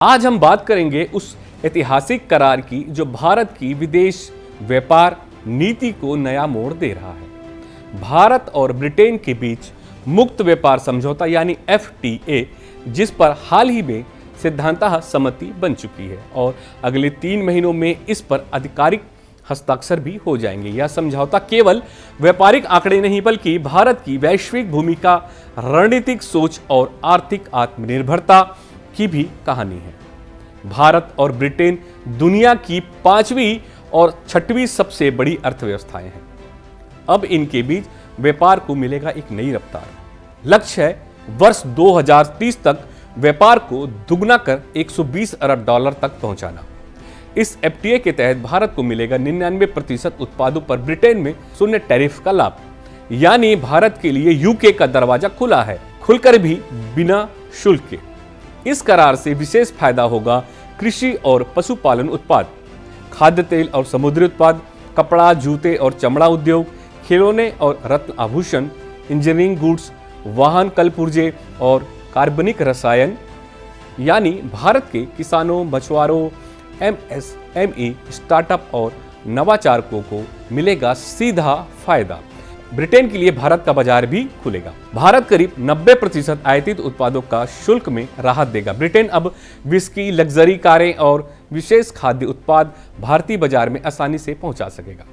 आज हम बात करेंगे उस ऐतिहासिक करार की जो भारत की विदेश व्यापार नीति को नया मोड़ दे रहा है। भारत और ब्रिटेन के बीच मुक्त व्यापार समझौता यानी FTA, जिस पर हाल ही में सिद्धांततः सहमति बन चुकी है और अगले 3 महीनों में इस पर आधिकारिक हस्ताक्षर भी हो जाएंगे। यह समझौता केवल व्यापारिक आंकड़े नहीं बल्कि भारत की वैश्विक भूमिका, रणनीतिक सोच और आर्थिक आत्मनिर्भरता की भी कहानी है। भारत और ब्रिटेन दुनिया की 5वीं और 6वीं सबसे बड़ी अर्थव्यवस्थाएं हैं। अब इनके बीच व्यापार को मिलेगा एक नई रफ्तार। लक्ष्य है वर्ष 2030 तक व्यापार को दुगना कर 120 अरब डॉलर तक पहुंचाना। इस FTA के तहत भारत को मिलेगा 99% उत्पादों पर ब्रिटेन में शून्य टैरिफ का लाभ, यानी भारत के लिए UK का दरवाजा खुला है, खुलकर भी बिना शुल्क के। इस करार से विशेष फायदा होगा कृषि और पशुपालन उत्पाद, खाद्य तेल और समुद्री उत्पाद, कपड़ा, जूते और चमड़ा उद्योग, खिलौने और रत्न आभूषण, इंजीनियरिंग गुड्स, वाहन, कल पुर्जे और कार्बनिक रसायन। यानी भारत के किसानों, मछुआरों, MSME, स्टार्टअप और नवाचारकों को मिलेगा सीधा फायदा। ब्रिटेन के लिए भारत का बाजार भी खुलेगा। भारत करीब 90% आयातित उत्पादों का शुल्क में राहत देगा। ब्रिटेन अब विस्की, लग्जरी कारें और विशेष खाद्य उत्पाद भारतीय बाजार में आसानी से पहुंचा सकेगा।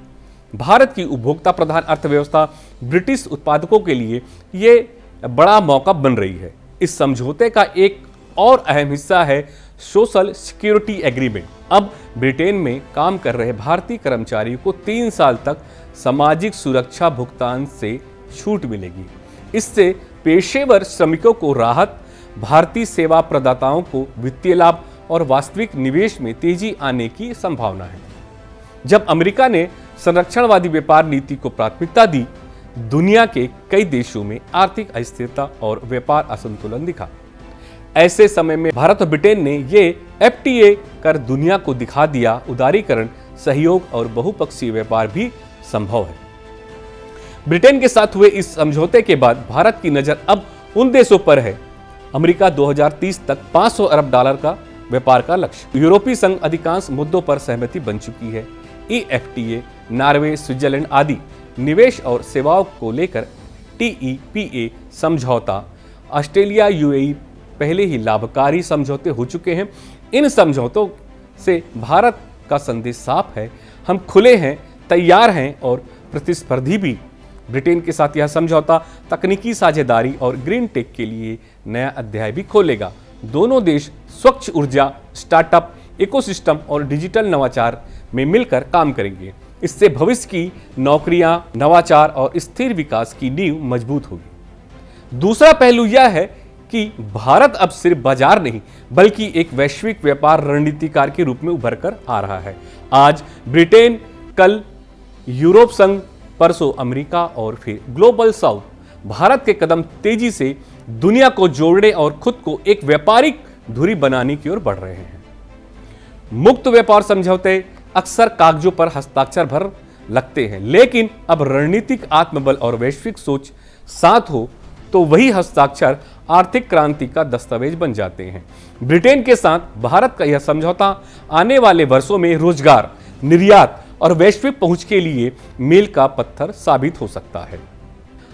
भारत की उपभोक्ता प्रधान अर्थव्यवस्था ब्रिटिश उत्पादकों के लिए ये बड़ा मौका बन रही है। इस समझौते का एक और अहम हिस्सा है सोशल सिक्योरिटी एग्रीमेंट। अब ब्रिटेन में काम कर रहे भारतीय कर्मचारियों को 3 साल तक सामाजिक सुरक्षा भुगतान से छूट मिलेगी। इससे पेशेवर श्रमिकों को राहत, भारतीय सेवा प्रदाताओं को वित्तीय लाभ और वास्तविक निवेश में तेजी आने की संभावना है। जब अमेरिका ने संरक्षणवादी व्यापार नीति को प्राथमिकता दी, दुनिया के कई देशों में आर्थिक अस्थिरता और व्यापार असंतुलन दिखा। ऐसे समय में भारत और ब्रिटेन ने ये FTA कर दुनिया को दिखा दिया उदारीकरण, सहयोग और बहुपक्षीय व्यापार भी संभव है। ब्रिटेन के साथ हुए इस समझौते के बाद भारत की नजर अब उन देशों पर है। अमेरिका 2030 तक 500 अरब डॉलर का व्यापार का लक्ष्य। यूरोपीय संघ अधिकांश मुद्दों पर सहमति बन चुकी है। FTA, नॉर्वे, स्विट्जरलैंड आदि निवेश और सेवाओं को लेकर TEPA समझौता, ऑस्ट्रेलिया, UAE पहले ही लाभकारी समझौते हो चुके हैं। इन समझौतों से भारत का संदेश साफ है, हम खुले हैं, तैयार हैं और प्रतिस्पर्धी भी। ब्रिटेन के साथ यह समझौता तकनीकी साझेदारी और ग्रीन टेक के लिए नया अध्याय भी खोलेगा। दोनों देश स्वच्छ ऊर्जा, स्टार्टअप, इकोसिस्टम और डिजिटल नवाचार में मिलकर काम करेंगे। इससे भविष्य की नौकरियां, नवाचार और स्थिर विकास की नींव मजबूत होगी। दूसरा पहलू यह है कि भारत अब सिर्फ बाजार नहीं बल्कि एक वैश्विक व्यापार रणनीतिकार के रूप में उभर कर आ रहा है। आज ब्रिटेन, कल यूरोप संघ, परसों अमेरिका और फिर ग्लोबल साउथ भारत के कदम तेजी से दुनिया को जोड़ने और खुद को एक व्यापारिक धुरी बनाने की ओर बढ़ रहे हैं। मुक्त व्यापार समझौते अक्सर कागजों पर हस्ताक्षर भर लगते हैं, लेकिन अब रणनीतिक आत्मबल और वैश्विक सोच साथ हो तो वही हस्ताक्षर आर्थिक क्रांति का दस्तावेज बन जाते हैं। ब्रिटेन के साथ भारत का यह समझौता आने वाले वर्षों में रोजगार, निर्यात और वैश्विक पहुंच के लिए मील का पत्थर साबित हो सकता है।